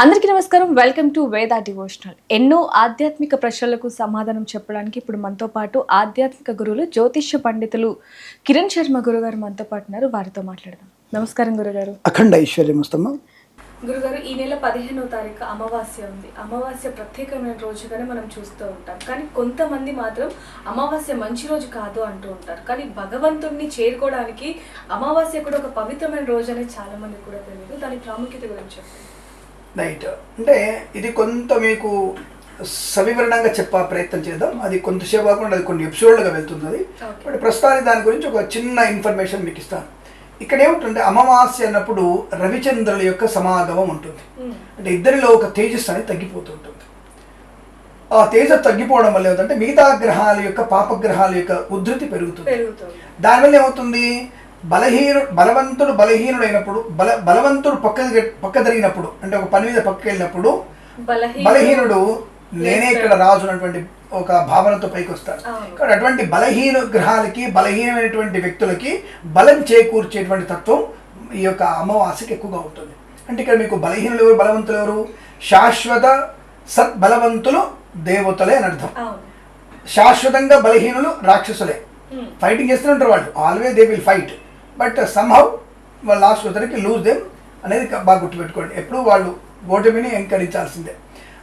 అందరికీ నమస్కారం. Welcome to వేద డివోషనల్. ఎన్నో ఆధ్యాత్మిక ప్రశ్నలకు సమాధానం చెప్పడానికి ఇప్పుడు మనతో పాటు ఆధ్యాత్మిక గురువులు జ్యోతిష్య పండితులు కిరణ్ శర్మ గురుగారు మనతో పాటు ఉన్నారు. వారితో మాట్లాడదాం. నమస్కారం గురుగారు. అఖండ ఐశ్వర్యమస్తమ్మ. గురుగారు, ఈ నెల 15వ తారీఖు అమావాస్య ఉంది. అమావాస్య ప్రత్యేకమైన రోజుగానే మనం చూస్తూ ఉంటాం. కానీ కొంతమంది మాత్రం అమావాస్య మంచి రోజు కాదు అంటూ ఉంటారు. కానీ భగవంతుడిని చేరుకోవడానికి అమావాస్య కూడా ఒక పవిత్రమైన రోజు అనేది చాలా మంది కూడా తెలియదు. దాని ప్రాముఖ్యత గురించి చెప్పండి. రైట్, అంటే ఇది కొంత మీకు సవివరణంగా చెప్పే ప్రయత్నం చేద్దాం. అది కొంతసేపు కాకుండా అది కొన్ని ఎపిసోడ్లుగా వెళ్తుంది. బట్ ప్రస్తుతానికి దాని గురించి ఒక చిన్న ఇన్ఫర్మేషన్ మీకు ఇస్తాను. ఇక్కడ ఏముంటుంది, అమావాస్య అన్నప్పుడు రవిచంద్రుల యొక్క సమాగమం ఉంటుంది. అంటే ఇద్దరిలో ఒక తేజస్సు అనేది తగ్గిపోతుంటుంది. ఆ తేజస్సు తగ్గిపోవడం వల్ల ఏమిటంటే మిగతా గ్రహాల యొక్క పాపగ్రహాల యొక్క ఉధృతి పెరుగుతుంది. దానివల్ల ఏమవుతుంది, బలవంతుడు బలహీనుడైనప్పుడు బలవంతుడు పక్క జరిగినప్పుడు, అంటే ఒక పని మీద పక్కకి వెళ్ళినప్పుడు బలహీనుడు నేనే ఇక్కడ రాజు అన్నటువంటి ఒక భావనతో పైకి వస్తాడు. కాబట్టి అటువంటి బలహీన గ్రహాలకి బలహీనమైనటువంటి వ్యక్తులకి బలం చేకూర్చేటువంటి తత్వం ఈ యొక్క అమావాస్యకి ఎక్కువగా ఉంటుంది. అంటే ఇక్కడ మీకు బలహీనులు ఎవరు, బలవంతులు ఎవరు? శాశ్వత సద్బలవంతులు దేవతలే అని అర్థం. శాశ్వతంగా బలహీనులు రాక్షసులే. ఫైటింగ్ చేస్తూనే ఉంటారు వాళ్ళు, always they will fight, but somehow వాళ్ళు లాస్ట్ వచ్చరికి లూజ్ దెమ్ అనేది బాగా గుర్తుపెట్టుకోండి. ఎప్పుడు వాళ్ళు ఓటమిని అంగీకరించాల్సిందే.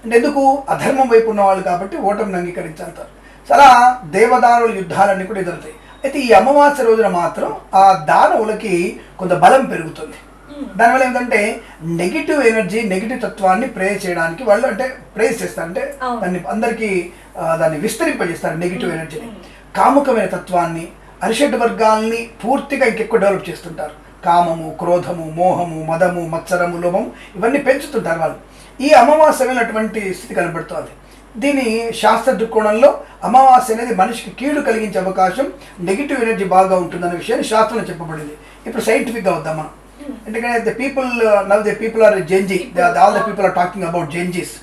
అంటే ఎందుకు, అధర్మం వైపు ఉన్న వాళ్ళు కాబట్టి ఓటమిని అంగీకరించాలంటారు. చాలా దేవదానుల యుద్ధాలన్నీ కూడా ఎదురుతాయి. అయితే ఈ అమావాస్య రోజున మాత్రం ఆ దానవులకి కొంత బలం పెరుగుతుంది. దానివల్ల ఏంటంటే నెగిటివ్ ఎనర్జీ, నెగిటివ్ తత్వాన్ని ప్రేస్ చేయడానికి వాళ్ళు అంటే ప్రేస్ చేస్తారు, అంటే దాన్ని అందరికీ దాన్ని విస్తరింపజేస్తారు. నెగిటివ్ ఎనర్జీని, కాముకమైన తత్వాన్ని, అరిషడ్ వర్గాల్ని పూర్తిగా ఇంకెక్కువ డెవలప్ చేస్తుంటారు. కామము, క్రోధము, మోహము, మదము, మత్సరము, లోభము ఇవన్నీ పెంచుతుంటారు వాళ్ళు. ఈ అమావాస్య అటువంటి స్థితి కనబడుతుంది. దీని శాస్త్ర దృక్కోణంలో అమావాస్య అనేది మనిషికి కీడు కలిగించే అవకాశం, నెగిటివ్ ఎనర్జీ బాగా ఉంటుందనే విషయాన్ని శాస్త్రంలో చెప్పబడింది. ఇప్పుడు సైంటిఫిక్గా వద్దాం మనం. ఎందుకంటే the people are Gen Z, all the people are talking about Gen Zs.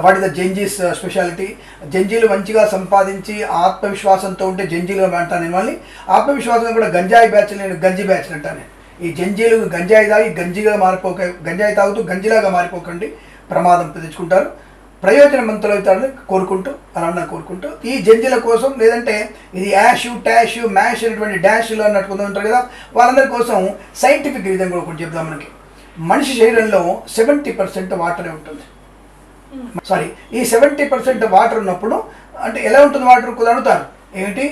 What is the Gen Zs speciality? జంజీలు మంచిగా సంపాదించి ఆత్మవిశ్వాసంతో ఉంటే జంజీలు అంటాను నేను. వాళ్ళని ఆత్మవిశ్వాసం కూడా గంజాయి బ్యాచ్, నేను గంజి బ్యాచ్ అంటాను. ఈ జంజీలు గంజాయి తాగి గంజాయి తాగుతూ గంజిలాగా మారిపోకండి, ప్రమాదం తెచ్చుకుంటారు. ప్రయోజనవంతులు అవుతారని కోరుకుంటూ, అలా కోరుకుంటూ ఈ జంజీల కోసం, లేదంటే ఇది యాషు, టాషు, మ్యాష్ అనేటువంటి డాష్లు అన్నట్టు ఉంటారు కదా, వాళ్ళందరి కోసం సైంటిఫిక్ విధంగా కూడా ఒకటి చెప్దాం. మనకి మనిషి శరీరంలో 70% వాటరే ఉంటుంది. సారీ, ఈ 70% వాటర్ ఉన్నప్పుడు అంటే ఎలా ఉంటుంది వాటర్? కొంత అడుగుతారు, ఏంటి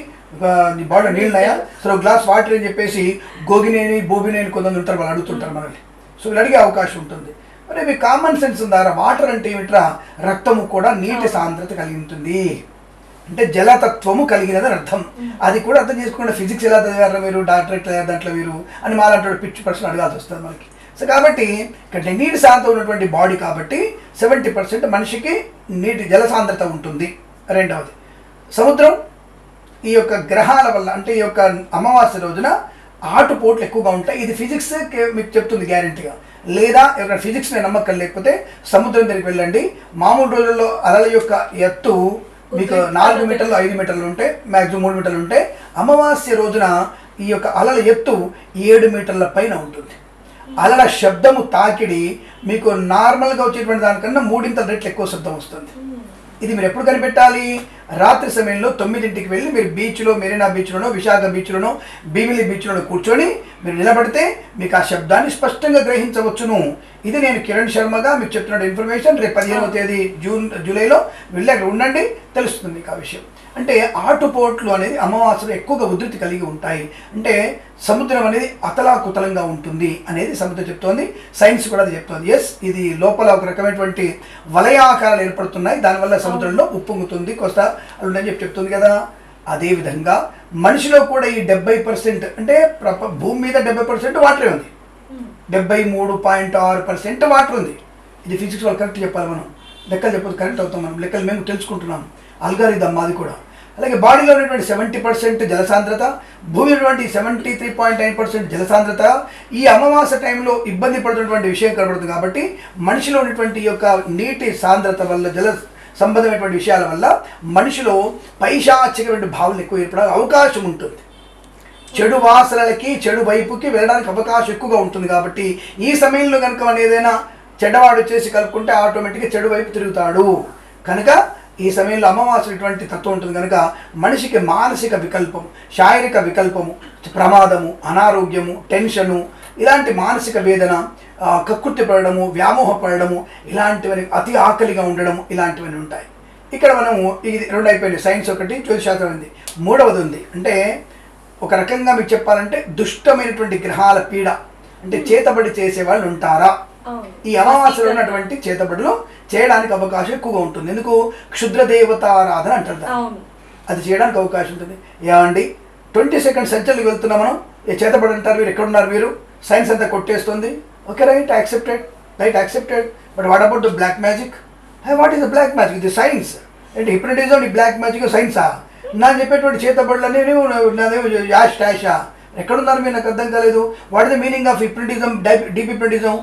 నీ బాడీ నీళ్ళున్నాయా, సో గ్లాస్ వాటర్ అని చెప్పేసి గోగినేని బోబినేని కొంతమంది ఉంటారు, వాళ్ళు అడుగుతుంటారు మనల్ని. సో వీళ్ళు అడిగే అవకాశం ఉంటుంది. మరి మీ కామన్ సెన్స్ ఉందా? వాటర్ అంటే ఏమిట్రా? రక్తము కూడా నీటి సాంద్రత కలిగి ఉంటుంది, అంటే జలతత్వము కలిగినదని అర్థం. అది కూడా అర్థం చేసుకుంటే ఫిజిక్స్ ఎలా చదివారా మీరు, డాక్టరేట్ దాంట్లో మీరు అని మాలాంటి పిచ్చి ప్రశ్న అడగాల్సి వస్తుంది మనకి. సో కాబట్టి ఇక్కడ నీటి సాంద్రత ఉన్నటువంటి బాడీ కాబట్టి 70% మనిషికి నీటి జలసాంద్రత ఉంటుంది. రెండవది సముద్రం. ఈ యొక్క గ్రహాల వల్ల, అంటే ఈ యొక్క అమావాస్య రోజున ఆటుపోట్లు ఎక్కువగా ఉంటాయి. ఇది ఫిజిక్స్ మీకు చెప్తుంది గ్యారెంటీగా. లేదా ఎవరైనా ఫిజిక్స్ మీద నమ్మకం లేకపోతే సముద్రం దగ్గరికి వెళ్ళండి. మామూలు రోజుల్లో అలల యొక్క ఎత్తు మీకు 4 మీటర్లు 5 మీటర్లు ఉంటే, మ్యాక్సిమం 3 మీటర్లు ఉంటే, అమావాస్య రోజున ఈ యొక్క అలల ఎత్తు 7 మీటర్ల పైన ఉంటుంది. అలల శబ్దము తాకిడి మీకు నార్మల్గా వచ్చేటువంటి దానికన్నా 3 రెట్లు ఎక్కువ శబ్దం వస్తుంది. ఇది మీరు ఎప్పుడు కనిపెట్టాలి? రాత్రి సమయంలో 9ంటికి వెళ్ళి మీరు బీచ్లో, మెరీనా బీచ్లోనో, విశాఖ బీచ్లోనో, భీమిలి బీచ్లోనో కూర్చొని మీరు నిలబడితే మీకు ఆ శబ్దాన్ని స్పష్టంగా గ్రహించవచ్చును. ఇది నేను కిరణ్ శర్మగా మీకు చెప్తున్న ఇన్ఫర్మేషన్. రేపు 15వ తేదీ జూలైలో వెళ్ళి అక్కడ ఉండండి, తెలుస్తుంది మీకు ఆ విషయం. అంటే ఆటుపోట్లు అనేది అమావాస్యలో ఎక్కువగా ఉధృతి కలిగి ఉంటాయి. అంటే సముద్రం అనేది అతలాకుతలంగా ఉంటుంది అనేది సముద్రం చెప్తోంది. సైన్స్ కూడా అది చెప్తోంది. ఎస్, ఇది లోపల ఒక రకమైనటువంటి వలయాకారాలు ఏర్పడుతున్నాయి, దానివల్ల సముద్రంలో ఉప్పొంగుతుంది, కోస్తా అని చెప్తుంది కదా. అదేవిధంగా మనిషిలో కూడా ఈ 70%, అంటే భూమి మీద 70% వాటరే ఉంది, 73.6% వాటర్ ఉంది. ఇది ఫిజిక్స్ వాళ్ళు కరెక్ట్ చెప్పాలి. మనం లెక్కలు చెప్పదు కరెక్ట్ అవుతాం, మనం లెక్కలు మేము తెలుసుకుంటున్నాం. అల్గారిథం మాది కూడా. అలాగే బాడీలో ఉన్నటువంటి 70% జలసాంద్రత, భూమి ఉన్నటువంటి 73.9% జలసాంద్రత ఈ అమావాస్య టైంలో ఇబ్బంది పడుతున్నటువంటి విషయం కనబడుతుంది. కాబట్టి మనిషిలో ఉన్నటువంటి యొక్క నీటి సాంద్రత వల్ల, జల సంబంధమైనటువంటి విషయాల వల్ల మనిషిలో పైశాచికమైన భావనలు ఎక్కువ ఏర్పడే అవకాశం ఉంటుంది. చెడు వాసనలకి, చెడు వైపుకి వెళ్ళడానికి అవకాశం ఎక్కువగా ఉంటుంది. కాబట్టి ఈ సమయంలో కనుక మనం ఏదైనా చెడ్డవాడు వచ్చేసి కలుపుకుంటే ఆటోమేటిక్గా చెడు వైపు తిరుగుతాడు. కనుక ఈ సమయంలో అమావాస్య ఇటువంటి తత్వం ఉంటుంది కనుక మనిషికి మానసిక వికల్పం, శారీరక వికల్పము, ప్రమాదము, అనారోగ్యము, టెన్షను, ఇలాంటి మానసిక వేదన, కక్కుర్తి పడడము, వ్యామోహపడము, ఇలాంటివన్నీ, అతి ఆకలిగా ఉండడము, ఇలాంటివన్నీ ఉంటాయి. ఇక్కడ మనము ఇది 2 అయిపోయింది. సైన్స్ ఒకటి, జ్యోతిశాస్త్రం ఉంది. 3వది ఉంది. అంటే ఒక రకంగా మీకు చెప్పాలంటే దుష్టమైనటువంటి గ్రహాల పీడ, అంటే చేతబడి చేసే వాళ్ళు ఉంటారా? ఈ అమావాస్యలో ఉన్నటువంటి చేతబడులు చేయడానికి అవకాశం ఎక్కువగా ఉంటుంది. ఎందుకు? క్షుద్ర దేవతారాధన అంటారు. అది చేయడానికి అవకాశం ఉంటుంది. ఏమండి 20 సెకండ్స్ సెంచరీకి వెళ్తున్నాం మనం, ఏ చేతబడి అంటారు, మీరు ఎక్కడున్నారు, మీరు సైన్స్ అంతా కొట్టేస్తుంది. Okay, right, accepted. But what about the black magic? What is the black magic? ఇది సైన్స్. అంటే హిప్నటిజం, ఈ బ్లాక్ మ్యాజిక్ సైన్సా? నా చెప్పేటువంటి చేతబడులన్నీ నాదేమో యాషా? ఎక్కడున్నారు మీరు? నాకు అర్థం కాలేదు. What is the meaning of hypnotism, deep hypnotism?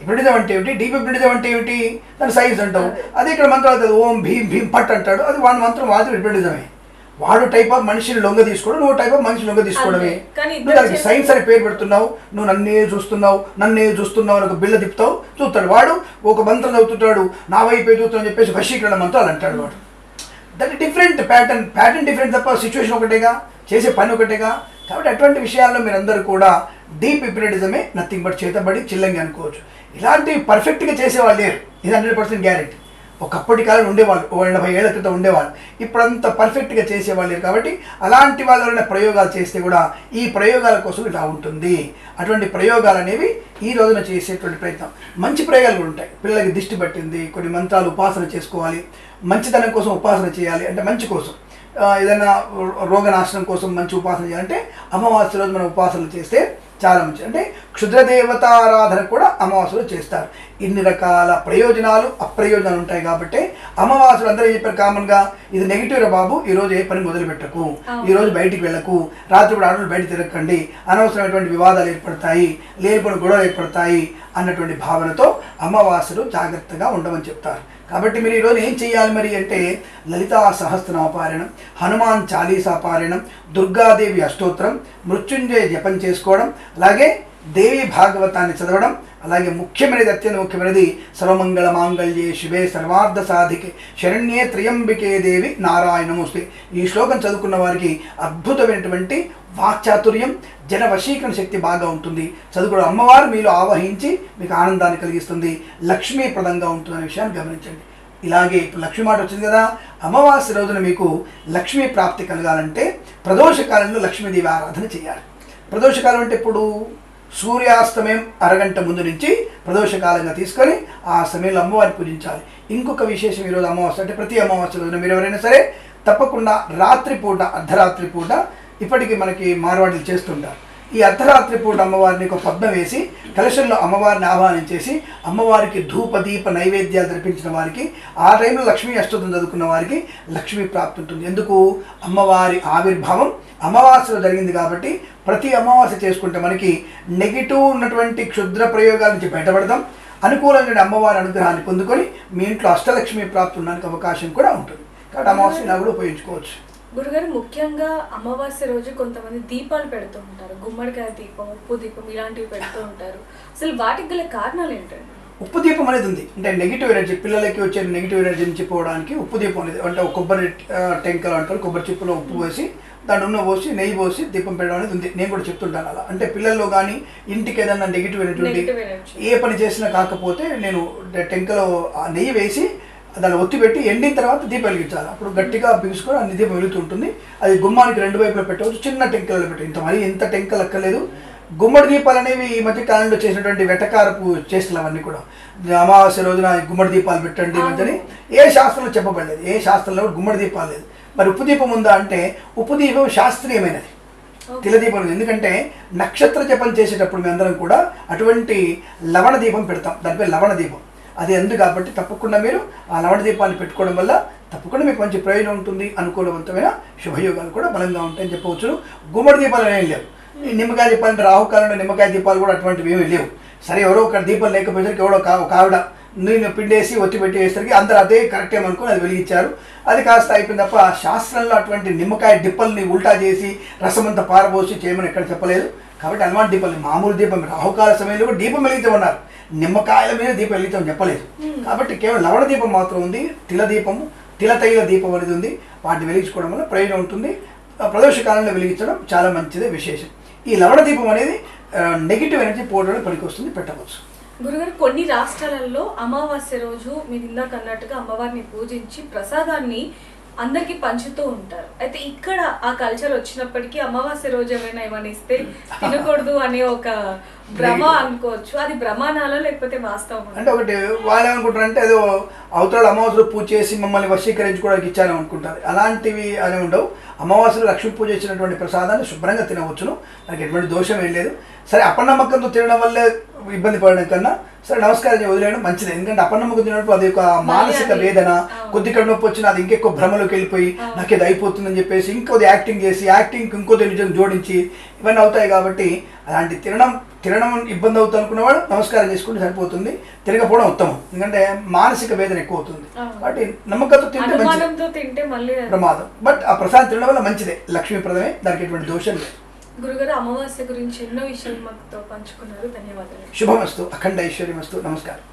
Hypnotism అంటే ఏమిటి? డీప్ హిప్నటిజం అంటే ఏమిటి? దాన్ని సైన్స్ అంటాం. అదే ఇక్కడ మంత్రాలు ఓం భీం భీం పట్ అంటాడు, అది వాడి మంత్రం మాత్రం హిప్నటిజమే. వాడు టైప్ ఆఫ్ మనిషిని లొంగ తీసుకోవడం, నువ్వు టైప్ ఆఫ్ మనిషిని లొంగ తీసుకోవడమే. నువ్వు దానికి సైన్స్ అని పేరు పెడుతున్నావు, నువ్వు నన్నే చూస్తున్నావు అని ఒక బిల్ల తిప్పుతావు, చూస్తాడు వాడు. ఒక మంత్రం చదువుతుంటాడు, నా వైపు చూస్తాను అని చెప్పేసి వశీకరణ మంత్రాలు అంటాడు వాడు. దట్ డిఫరెంట్ ప్యాటర్న్ డిఫరెంట్ తప్ప సిచ్యువేషన్ ఒకటేగా, చేసే పని ఒకటేగా. కాబట్టి అటువంటి విషయాల్లో మీరందరూ కూడా డీప్ హిప్నటిజమే, నథింగ్ బట్ చేతబడి చిల్లంగి అనుకోవచ్చు. ఇలాంటివి పర్ఫెక్ట్గా చేసేవాళ్ళు లేరు, ఇది 100% గ్యారెంటీ. ఒకప్పటి కాలం ఉండేవాళ్ళు, 80 ఏళ్ల క్రితం ఉండేవాళ్ళు, ఇప్పుడంతా పర్ఫెక్ట్గా చేసేవాళ్ళు లేరు. కాబట్టి అలాంటి వాళ్ళ ప్రయోగాలు చేస్తే కూడా ఈ ప్రయోగాల కోసం ఇలా ఉంటుంది. అటువంటి ప్రయోగాలు అనేవి ఈ రోజున చేసేటువంటి ప్రయత్నం. మంచి ప్రయోగాలు కూడా ఉంటాయి. పిల్లలకి దిష్టి పట్టింది, కొన్ని మంత్రాలు ఉపాసన చేసుకోవాలి, మంచితనం కోసం ఉపాసన చేయాలి, అంటే మంచి కోసం, ఏదైనా రోగనాశనం కోసం మంచి ఉపాసన చేయాలంటే అమావాస్య రోజు మనం ఉపాసనలు చేస్తే చాలా మంచిది. అంటే క్షుద్రదేవతారాధన కూడా అమావాస్యలో చేస్తారు. ఇన్ని రకాల ప్రయోజనాలు అప్రయోజనాలు ఉంటాయి. కాబట్టి అమావాస్యలు అందరూ చెప్పారు కామన్గా, ఇది నెగిటివ్ రా బాబు, ఈరోజు ఏ పని మొదలు పెట్టకు, ఈరోజు బయటికి వెళ్ళకు, రాత్రిపూట ఆడవాళ్ళు బయట తిరగకండి, అనవసరమైనటువంటి వివాదాలు ఏర్పడతాయి, లేనిపోయిన గొడవలు ఏర్పడతాయి అన్నటువంటి భావనతో అమావాస్యలు జాగ్రత్తగా ఉండమని చెప్తారు. కాబట్టి మీరు ఈరోజు ఏం చేయాలి మరి అంటే, లలితా సహస్రనామ పారాయణం, హనుమాన్ చాలీసా పారాయణం, దుర్గాదేవి అష్టోత్తరం, మృత్యుంజయ జపం చేసుకోవడం, అలాగే దేవి భాగవతాన్ని చదవడం, అలాగే ముఖ్యమైనది, అత్యంత ముఖ్యమైనది సర్వమంగళ మాంగళ్యే శివే సర్వార్థ సాధికే శరణ్యే త్రయంబికే దేవి నారాయణమూస్తే. ఈ శ్లోకం చదువుకున్న వారికి అద్భుతమైనటువంటి వాక్చాతుర్యం, జన వశీకరణ శక్తి బాగా ఉంటుంది. చదువుకోవడం అమ్మవారు మీలో ఆవహించి మీకు ఆనందాన్ని కలిగిస్తుంది, లక్ష్మీప్రదంగా ఉంటుందనే విషయాన్ని గమనించండి. ఇలాగే ఇప్పుడు లక్ష్మీ మాట వచ్చింది కదా, అమావాస్య రోజున మీకు లక్ష్మీ ప్రాప్తి కలగాలంటే ప్రదోషకాలంలో లక్ష్మీదేవి ఆరాధన చేయాలి. ప్రదోషకాలం అంటే ఇప్పుడు సూర్యాస్తమయం అరగంట ముందు నుంచి ప్రదోషకాలంగా తీసుకొని ఆ సమయంలో అమ్మవారిని పూజించాలి. ఇంకొక విశేషం, ఈరోజు అమావాస్య అంటే ప్రతి అమావాస్య రోజున మీరు ఎవరైనా సరే తప్పకుండా రాత్రిపూట, అర్ధరాత్రి పూట, ఇప్పటికీ మనకి మార్వాడీలు చేస్తుంటారు, ఈ అర్ధరాత్రి పూట అమ్మవారిని ఒక పద్మం వేసి కలశంలో అమ్మవారిని ఆహ్వానించేసి అమ్మవారికి ధూప దీప నైవేద్యాలు జరిపించిన వారికి, ఆ టైంలో లక్ష్మీ అష్టోత్తరం చదువుకున్న వారికి లక్ష్మీ ప్రాప్తి ఉంటుంది. ఎందుకు? అమ్మవారి ఆవిర్భావం అమావాస్యలో జరిగింది కాబట్టి ప్రతి అమావాస్య చేసుకుంటే మనకి నెగిటివ్ ఉన్నటువంటి క్షుద్ర ప్రయోగాల నుంచి బయటపడదాం, అనుకూలంగా అమ్మవారి అనుగ్రహాన్ని పొందుకొని మీ ఇంట్లో అష్టలక్ష్మి ప్రాప్తి ఉండడానికి అవకాశం కూడా ఉంటుంది. కాబట్టి అమావాస్య ఇలా కూడా ఉపయోగించుకోవచ్చు. గురుగారు, ముఖ్యంగా అమావాస్య రోజు కొంతమంది దీపాలు పెడుతూ ఉంటారు, గుమ్మడికాయ దీపం, ఉప్పు దీపం ఇలాంటివి పెడుతూ ఉంటారు. అసలు వాటికి గల కారణాలు ఏంటండి? ఉప్పు దీపం అనేది ఉంది, అంటే నెగిటివ్ ఎనర్జీ, పిల్లలకి వచ్చే నెగిటివ్ ఎనర్జీ నుంచి పోవడానికి ఉప్పు దీపం అనేది, అంటే కొబ్బరి టెంకలు అంటారు, కొబ్బరి చిప్పులో ఉప్పు పోసి దాని నూనె పోసి నెయ్యి పోసి దీపం పెట్టడం అనేది ఉంది. నేను కూడా చెప్తుంటాను అలా. అంటే పిల్లల్లో కానీ ఇంటికి ఏదైనా నెగిటివ్ ఎనర్జీ ఏ పని చేసినా కాకపోతే నేను టెంకలో నెయ్యి వేసి దాన్ని ఒత్తి పెట్టి ఎండిన తర్వాత దీపం వెలిగించాలి. అప్పుడు గట్టిగా బిగుసుకొని అన్ని దీపం వెలుగుతుంటుంది. అది గుమ్మానికి 2 వైపులా పెట్టవచ్చు, చిన్న టెంకలలో పెట్టు, ఇంత టెంకలు అక్కర్లేదు. గుమ్మడి దీపాలు అనేవి ఈ మధ్య కాలంలో చేసినటువంటి వెటకారపు చేష్టలు అవన్నీ కూడా. అమావాస్య రోజున గుమ్మడి దీపాలు పెట్టండి మధ్యని ఏ శాస్త్రంలో చెప్పబడలేదు, ఏ శాస్త్రంలో గుమ్మడి దీపాలు లేదు. మరి ఉప్పు దీపం ఉందా అంటే ఉప్పు దీపం శాస్త్రీయమైనది, తిలదీపం. ఎందుకంటే నక్షత్ర జపం చేసేటప్పుడు మేమందరం కూడా అటువంటి లవణ దీపం పెడతాం, దానిపై లవణ దీపం అది ఎందు కాబట్టి తప్పకుండా మీరు ఆ లవణ దీపాన్ని పెట్టుకోవడం వల్ల తప్పకుండా మీకు మంచి ప్రయోజనం ఉంటుంది, అనుకూలవంతమైన శుభయోగాలు కూడా బలంగా ఉంటాయని చెప్పవచ్చు. గుమ్మడి దీపాలు ఏం లేవు. ఈ నిమ్మకాయ దీపాలు అంటే రాహుకాలంలో నిమ్మకాయ దీపాలు కూడా అటువంటివి ఏమీ లేవు. సరే, ఎవరో ఒక దీపం లేకపోయేసరికి ఎవడో ఒక ఆవిడ నేను పిండేసి ఒత్తి పెట్టి వేసరికి అందరూ అదే కరెక్ట్ ఏమనుకుని అది వెలిగించారు. అది కాస్త అయిపోయింది తప్ప శాస్త్రంలో అటువంటి నిమ్మకాయ డిప్పల్ని ఉల్టా చేసి రసమంతా పారబోసి చేయమని ఎక్కడ చెప్పలేదు. కాబట్టి హనుమాన్ దీపాలు మామూలు దీపం, రాహుకాల సమయంలో కూడా దీపం వెలిగించమన్నారు. నిమ్మకాయల మీద దీపం వెలిగితాం చెప్పలేదు. కాబట్టి కేవలం లవణ దీపం మాత్రం ఉంది. తిల దీపము, తిల తైల దీపం అనేది ఉంది. వాటిని వెలిగించుకోవడం వల్ల ప్రయోజనం ఉంటుంది. ప్రదోష కాలంలో వెలిగించడం చాలా మంచిదే, విశేషం. ఈ లవణ దీపం అనేది నెగిటివ్ ఎనర్జీ పోవడానికి పనికి వస్తుంది, పెట్టవచ్చు. గురుగారు, కొన్ని రాష్ట్రాలలో అమావాస్య రోజు మీరు ఇందాక అన్నట్టుగా అమ్మవారిని పూజించి ప్రసాదాన్ని అందరికి పంచుతూ ఉంటారు. అయితే ఇక్కడ ఆ కల్చర్ వచ్చినప్పటికీ అమావాస్య రోజు ఏమైనా ఇస్తే తినకూడదు అనే ఒక భ్రమ అనుకోవచ్చు. అది భ్రమానాలా లేకపోతే వాస్తవం? అంటే ఒకటి వాళ్ళు ఏమనుకుంటారు అంటే ఏదో అవతల అమావాస్యలో పూజ చేసి మమ్మల్ని వశీకరించుకోవడానికి ఇచ్చాను అనుకుంటారు. అలాంటివి అని ఉండవు. అమావాస్యలో లక్ష్మీ పూజ చేసినటువంటి ప్రసాదాన్ని శుభ్రంగా తినవచ్చును, దానికి ఎటువంటి దోషం ఏం లేదు. సరే, అపనమ్మకంతో తినడం వల్లే ఇబ్బంది పడడం కన్నా సరే నమస్కారం వదిలేయడం మంచిది. ఎందుకంటే అపనమ్మకం తినప్పుడు అది ఒక మానసిక వేదన, కొద్ది కడుపు నొప్పి వచ్చినా అది ఇంకెక్కువ భ్రమలోకి వెళ్ళిపోయి నాకు ఇది అయిపోతుందని చెప్పేసి ఇంకోది యాక్టింగ్ చేసి ఇంకోది నిజం జోడించి ఇవన్నీ అవుతాయి. కాబట్టి అలాంటి తినడం ఇబ్బంది అవుతుంది అనుకున్నవాడు నమస్కారం చేసుకుంటే సరిపోతుంది. తినకపోవడం ఉత్తమం, ఎందుకంటే మానసిక వేదన ఎక్కువ అవుతుంది. కాబట్టి నమ్మకంతో తింటే మంచిది, ప్రమాదం. బట్ ఆ ప్రసాదం తినడం వల్ల మంచిదే, లక్ష్మీప్రదమే, దానికి ఎటువంటి దోషం లేదు. గురుగారు, అమావాస్య గురించి ఎన్నో విషయాలు మాతో పంచుకున్నారు. ధన్యవాదాలు. శుభమస్తు, అఖండ ఐశ్వర్యమస్తు. నమస్కారం.